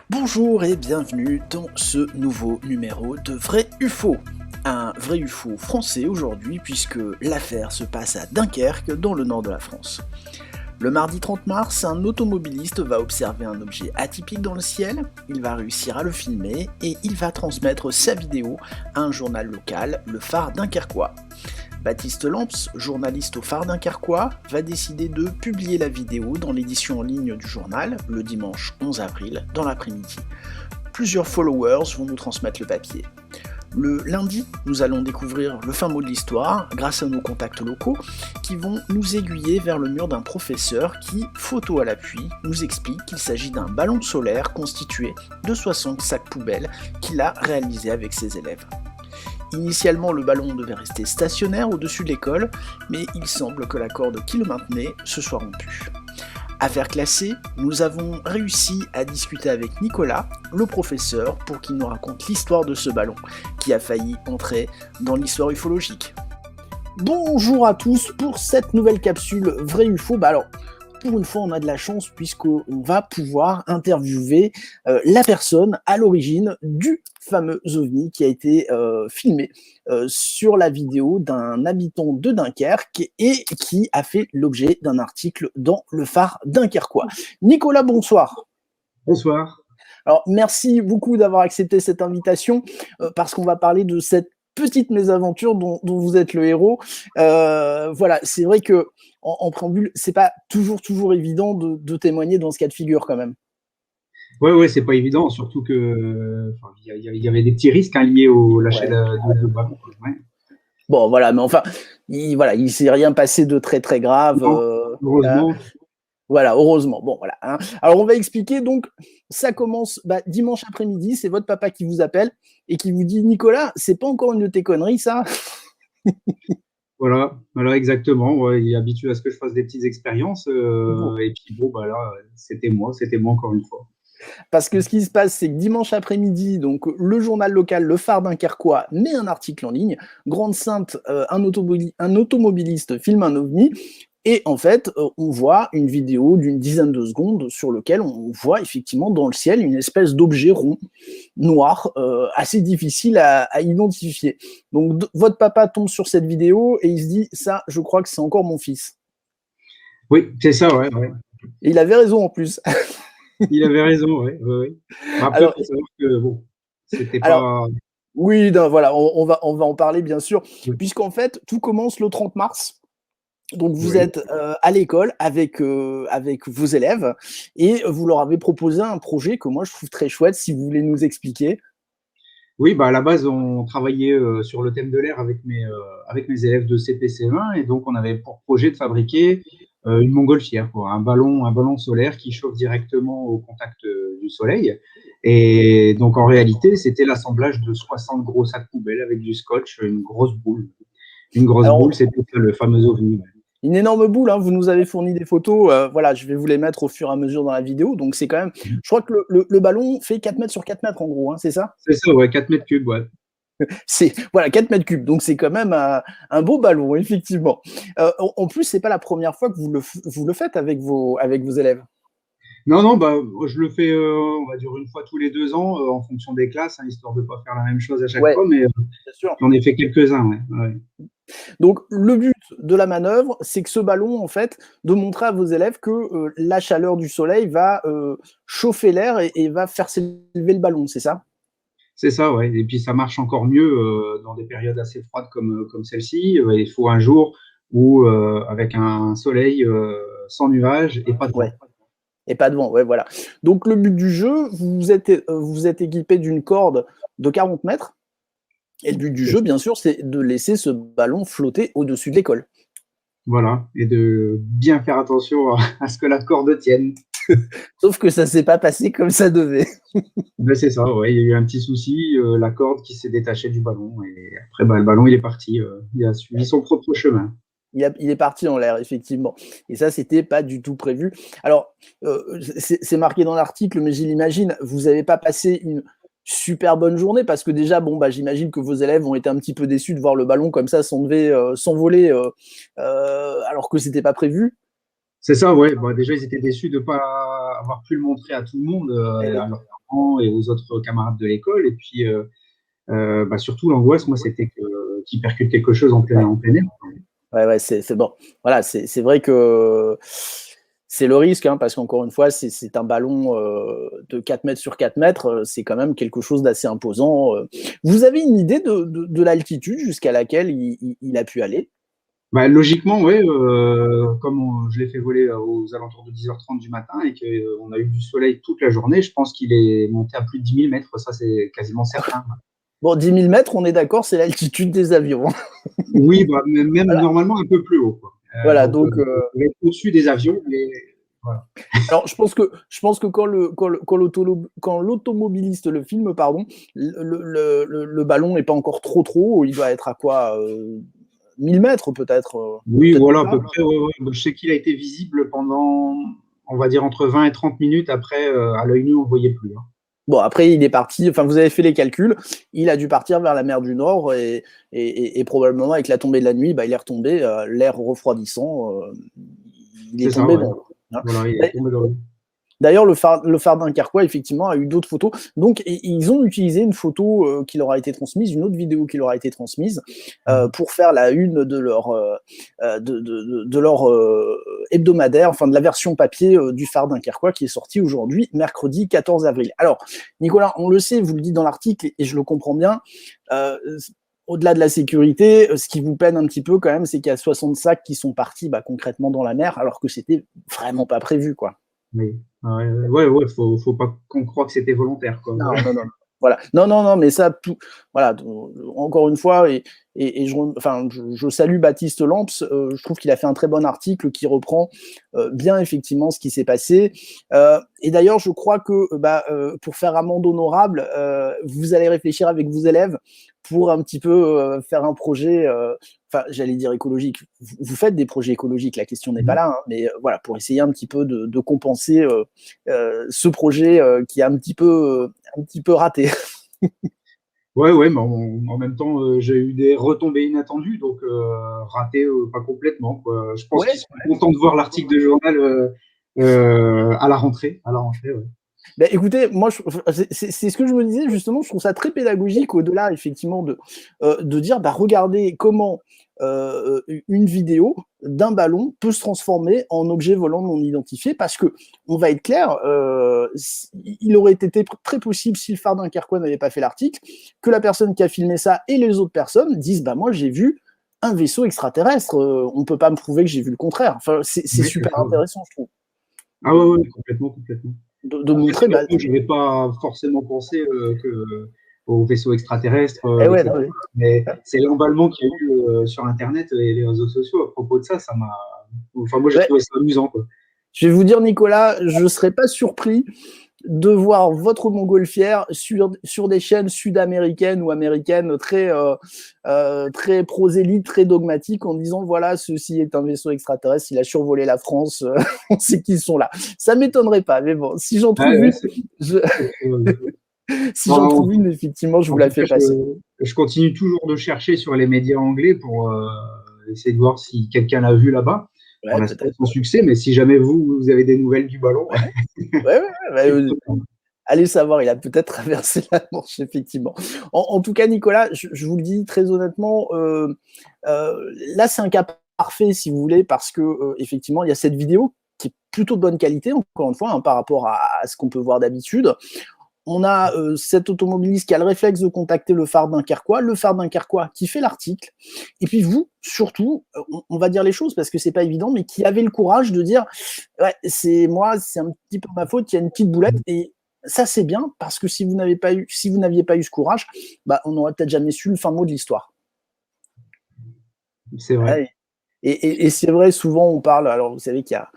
Bonjour et bienvenue dans ce nouveau numéro de Vrai UFO. Un vrai UFO français aujourd'hui puisque l'affaire se passe à Dunkerque dans le nord de la France. Le mardi 30 mars, un automobiliste va observer un objet atypique dans le ciel, il va réussir à le filmer et il va transmettre sa vidéo à un journal local, le Phare Dunkerquois. Baptiste Lamps, journaliste au Phare Dunkerquois, va décider de publier la vidéo dans l'édition en ligne du journal, le dimanche 11 avril, dans l'après-midi. Plusieurs followers vont nous transmettre le papier. Le lundi, nous allons découvrir le fin mot de l'histoire grâce à nos contacts locaux qui vont nous aiguiller vers le mur d'un professeur qui, photo à l'appui, nous explique qu'il s'agit d'un ballon solaire constitué de 60 sacs poubelles qu'il a réalisé avec ses élèves. Initialement, le ballon devait rester stationnaire au-dessus de l'école, mais il semble que la corde qui le maintenait se soit rompue. Affaire classée, nous avons réussi à discuter avec Nicolas, le professeur, pour qu'il nous raconte l'histoire de ce ballon, qui a failli entrer dans l'histoire ufologique. Bonjour à tous pour cette nouvelle capsule Vrai UFO. Alors, pour une fois, on a de la chance puisqu'on va pouvoir interviewer la personne à l'origine du fameux ovni qui a été filmé sur la vidéo d'un habitant de Dunkerque et qui a fait l'objet d'un article dans le Phare Dunkerquois. Nicolas, bonsoir. Bonsoir. Alors, merci beaucoup d'avoir accepté cette invitation parce qu'on va parler de cette petite mésaventure dont vous êtes le héros. Voilà, c'est vrai que en préambule, c'est pas toujours évident de témoigner dans ce cas de figure quand même. Ouais, c'est pas évident, surtout que il y avait des petits risques liés au lâcher de ballon. Ouais. Bon, voilà, mais enfin, il s'est rien passé de très très grave. Non, heureusement. Voilà, heureusement. Bon, voilà. Hein. Alors, on va expliquer. Donc, ça commence dimanche après-midi. C'est votre papa qui vous appelle et qui vous dit Nicolas, c'est pas encore une de tes conneries, ça. Voilà, exactement. Ouais, il est habitué à ce que je fasse des petites expériences. Et puis, bon, là, c'était moi encore une fois. Parce que ce qui se passe, c'est que dimanche après-midi, donc le journal local, le Phare Dunkerquois, met un article en ligne. Grande-Sainte, un automobiliste filme un ovni. Et en fait, on voit une vidéo d'une dizaine de secondes sur lequel on voit effectivement dans le ciel une espèce d'objet rond, noir, assez difficile à identifier. Donc, votre papa tombe sur cette vidéo et il se dit, ça, je crois que c'est encore mon fils. Oui, c'est ça, ouais. Et il avait raison en plus. Il avait raison, ouais. Après, il faut savoir que, bon, c'était pas... Oui, voilà, on va en parler, bien sûr, puisqu'en fait, tout commence le 30 mars. Donc, vous êtes à l'école avec vos élèves et vous leur avez proposé un projet que moi, je trouve très chouette, si vous voulez nous expliquer. Oui, à la base, on travaillait sur le thème de l'air avec mes élèves de CP-CE1 et donc on avait pour projet de fabriquer une montgolfière, un ballon solaire qui chauffe directement au contact du soleil. Et donc en réalité, c'était l'assemblage de 60 gros sacs poubelles avec du scotch, une grosse boule. C'était le fameux ovni. Une énorme boule, hein, vous nous avez fourni des photos, voilà, je vais vous les mettre au fur et à mesure dans la vidéo, donc c'est quand même, je crois que le ballon fait 4 mètres sur 4 mètres en gros, hein, c'est ça? C'est ça, ouais, 4 mètres cubes, ouais. Voilà, 4 mètres cubes, donc c'est quand même un beau ballon, effectivement. En plus, c'est pas la première fois que vous le faites avec vos élèves. Non, je le fais, on va dire, une fois tous les 2 ans, en fonction des classes, histoire de ne pas faire la même chose à chaque fois, mais j'en ai fait quelques-uns, ouais. Donc, le but de la manœuvre, c'est que ce ballon, en fait, de montrer à vos élèves que la chaleur du soleil va chauffer l'air et va faire s'élever le ballon, c'est ça? C'est ça, ouais. Et puis, ça marche encore mieux dans des périodes assez froides comme celle-ci. Il faut un jour où, avec un soleil sans nuages et pas de vent. Ouais. Et pas de vent, ouais, voilà. Donc, le but du jeu, vous êtes équipé d'une corde de 40 mètres. Et le but du jeu, bien sûr, c'est de laisser ce ballon flotter au-dessus de l'école. Voilà, et de bien faire attention à ce que la corde tienne. Sauf que ça ne s'est pas passé comme ça devait. C'est ça, ouais, il y a eu un petit souci, la corde qui s'est détachée du ballon. Et après, le ballon, il est parti, il a suivi son propre chemin. Il est parti en l'air, effectivement. Et ça, c'était pas du tout prévu. Alors, c'est marqué dans l'article, mais je l'imagine, vous n'avez pas passé super bonne journée parce que déjà, bon, bah, j'imagine que vos élèves ont été un petit peu déçus de voir le ballon comme ça s'envoler alors que c'était pas prévu. C'est ça, ouais. Bah, déjà, ils étaient déçus de ne pas avoir pu le montrer à tout le monde, Eh oui. à leurs parents et aux autres camarades de l'école. Et puis, bah, surtout, l'angoisse, moi, c'était qu'ils percutent quelque chose Ouais. en plein air. Ouais, c'est bon. Voilà, c'est vrai que c'est le risque, hein, parce qu'encore une fois, c'est un ballon de 4 mètres sur 4 mètres, c'est quand même quelque chose d'assez imposant. Vous avez une idée de l'altitude jusqu'à laquelle il a pu aller? Bah, logiquement, ouais, comme je l'ai fait voler aux alentours de 10h30 du matin et qu'on a eu du soleil toute la journée, je pense qu'il est monté à plus de 10 000 mètres. Ça, c'est quasiment certain. Bon, 10 000 mètres, on est d'accord, c'est l'altitude des avions. Oui, bah, même Voilà, normalement un peu plus haut, quoi. voilà, Donc, donc on va être au-dessus des avions, mais voilà. alors je pense que quand l'automobiliste le filme, pardon, le ballon n'est pas encore trop haut, il doit être à quoi 1000 mètres peut-être, Oui, peut-être même voilà, à pas. peu près. Ouais, ouais. Bah, je sais qu'il a été visible pendant, on va dire, entre 20 et 30 minutes. Après, à l'œil nu, on ne voyait plus, hein. Bon, après, il est parti, enfin, vous avez fait les calculs, il a dû partir vers la mer du Nord et probablement avec la tombée de la nuit, bah, il est retombé, l'air refroidissant, il C'est est ça, tombé ouais. dans l'eau. Hein. Voilà, il est tombé dans l'eau. D'ailleurs, le phare dunkerquois, effectivement, a eu d'autres photos. Donc, ils ont utilisé une photo qui leur a été transmise, une autre vidéo qui leur a été transmise, pour faire la une de leur hebdomadaire, enfin de la version papier du phare dunkerquois qui est sorti aujourd'hui, mercredi 14 avril. Alors, Nicolas, on le sait, vous le dites dans l'article, et je le comprends bien, euh, au-delà de la sécurité, ce qui vous peine un petit peu quand même, c'est qu'il y a 60 sacs qui sont partis concrètement dans la mer, alors que c'était vraiment pas prévu, quoi. Oui. Ouais, ouais, faut pas qu'on croie que c'était volontaire, quoi. Non, non, non. Voilà. Non, non, non, mais ça, voilà, encore une fois, je salue Baptiste Lamps, je trouve qu'il a fait un très bon article qui reprend bien effectivement ce qui s'est passé. Et d'ailleurs, je crois que pour faire amende honorable, vous allez réfléchir avec vos élèves pour un petit peu faire un projet, enfin, j'allais dire écologique. Vous faites des projets écologiques, la question n'est pas Mhm. là, hein, mais voilà, pour essayer un petit peu de compenser ce projet qui est un petit peu raté. Ouais, ouais, mais en même temps, j'ai eu des retombées inattendues, donc raté pas complètement, quoi. Je pense Ouais. qu'ils seront contents de voir l'article de journal à la rentrée. À la rentrée, ouais. Ben, écoutez, moi, c'est ce que je me disais justement. Je trouve ça très pédagogique au-delà effectivement de dire, bah, regardez comment une vidéo d'un ballon peut se transformer en objet volant non identifié, parce que on va être clair, il aurait été très possible, si le phare dunkerquois n'avait pas fait l'article, que la personne qui a filmé ça et les autres personnes disent, bah moi j'ai vu un vaisseau extraterrestre, on peut pas me prouver que j'ai vu le contraire. Enfin, c'est Oui, c'est super ça, ouais. intéressant, je trouve, Ah ouais, ouais, complètement, complètement. de Après, c'est montrer, vrai bah, que moi, je n'avais pas forcément pensé aux vaissaux extraterrestres, eh ouais, non, etc. oui. Mais c'est l'emballement qu'il y a eu sur Internet et les réseaux sociaux à propos de ça, ça m'a. Enfin, moi, j'ai Ouais. trouvé ça amusant, quoi. Je vais vous dire, Nicolas, je ne serais pas surpris de voir votre montgolfière sur des chaînes sud-américaines ou américaines très prosélytes, très dogmatiques, en disant voilà, ceci est un vaisseau extraterrestre, il a survolé la France, on sait qu'ils sont là. Ça m'étonnerait pas, mais bon, si j'en Ouais, trouve ouais, une, je- si j'en en, trouve une, effectivement, je vous en la tout fais cas, passer. je continue toujours de chercher sur les médias anglais pour essayer de voir si quelqu'un l'a vu là-bas. Pour Ouais, l'instant, peut-être. sans succès, mais si jamais vous avez des nouvelles du ballon, Ouais, ouais, ouais, je ouais, suis ouais. content. Allez savoir, il a peut-être traversé la Manche, effectivement. En tout cas, Nicolas, je vous le dis très honnêtement, là, c'est un cas parfait, si vous voulez, parce que effectivement, il y a cette vidéo qui est plutôt de bonne qualité, encore une fois, hein, par rapport à ce qu'on peut voir d'habitude. On a cet automobiliste qui a le réflexe de contacter le phare dunkerquois qui fait l'article, et puis vous, surtout, on va dire les choses parce que c'est pas évident, mais qui avez le courage de dire ouais, c'est moi, c'est un petit peu ma faute, il y a une petite boulette, et ça c'est bien parce que si vous n'aviez pas eu ce courage, bah, on n'aurait peut-être jamais su le fin mot de l'histoire. C'est vrai. Ouais. Et c'est vrai, souvent on parle, alors vous savez qu'il y a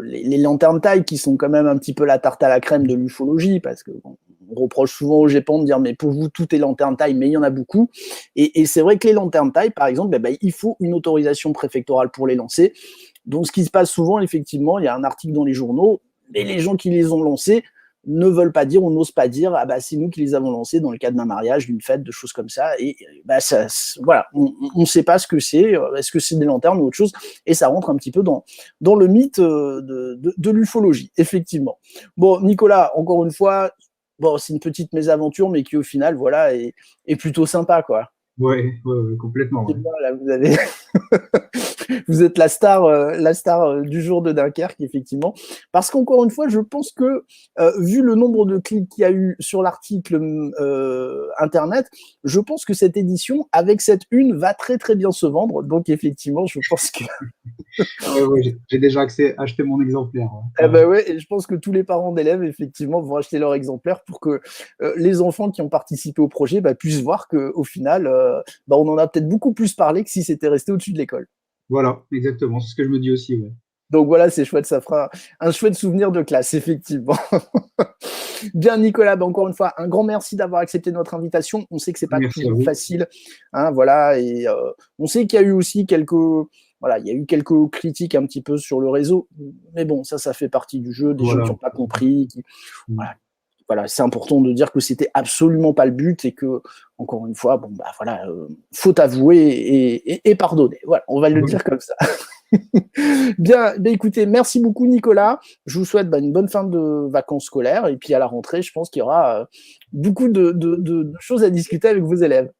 les lanternes taille qui sont quand même un petit peu la tarte à la crème de l'ufologie, parce que bon, on reproche souvent aux GEPAN de dire mais pour vous tout est lanterne taille, mais il y en a beaucoup. Et c'est vrai que les lanternes taille, par exemple, il faut une autorisation préfectorale pour les lancer. Donc ce qui se passe souvent, effectivement, il y a un article dans les journaux, et les gens qui les ont lancés ne veulent pas dire ou n'osent pas dire ah bah c'est nous qui les avons lancés dans le cadre d'un mariage, d'une fête, de choses comme ça. Et bah ça, voilà, on ne sait pas ce que c'est. Est-ce que c'est des lanternes ou autre chose? Et ça rentre un petit peu dans le mythe de l'ufologie, effectivement. Bon, Nicolas, encore une fois, bon, c'est une petite mésaventure, mais qui au final, voilà, est plutôt sympa, quoi. Ouais, complètement. Ouais. Bien, là, vous avez vous êtes la star du jour de Dunkerque, effectivement. Parce qu'encore une fois, je pense que, vu le nombre de clics qu'il y a eu sur l'article internet, je pense que cette édition, avec cette une, va très très bien se vendre. Donc, effectivement, je pense que. J'ai déjà acheté mon exemplaire. Eh ben ouais, et je pense que tous les parents d'élèves, effectivement, vont acheter leur exemplaire pour que les enfants qui ont participé au projet puissent voir qu'au final, on en a peut-être beaucoup plus parlé que si c'était resté au-dessus de l'école. Voilà, exactement, c'est ce que je me dis aussi. Ouais. Donc voilà, c'est chouette, ça fera un chouette souvenir de classe, effectivement. Bien, Nicolas, encore une fois, un grand merci d'avoir accepté notre invitation. On sait que c'est pas Merci à toujours vous. facile, hein, voilà, et on sait qu'il y a eu aussi il y a eu quelques critiques un petit peu sur le réseau, mais bon, ça fait partie du jeu, des gens qui n'ont pas compris, voilà, c'est important de dire que c'était absolument pas le but et que, encore une fois, faut avouer et pardonner. Voilà, on va le dire comme ça. Bien, écoutez, merci beaucoup Nicolas. Je vous souhaite une bonne fin de vacances scolaires et puis à la rentrée, je pense qu'il y aura beaucoup de choses à discuter avec vos élèves.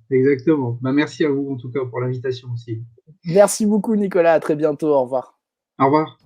Exactement. Merci à vous en tout cas pour l'invitation aussi. Merci beaucoup Nicolas, à très bientôt, au revoir. Au revoir.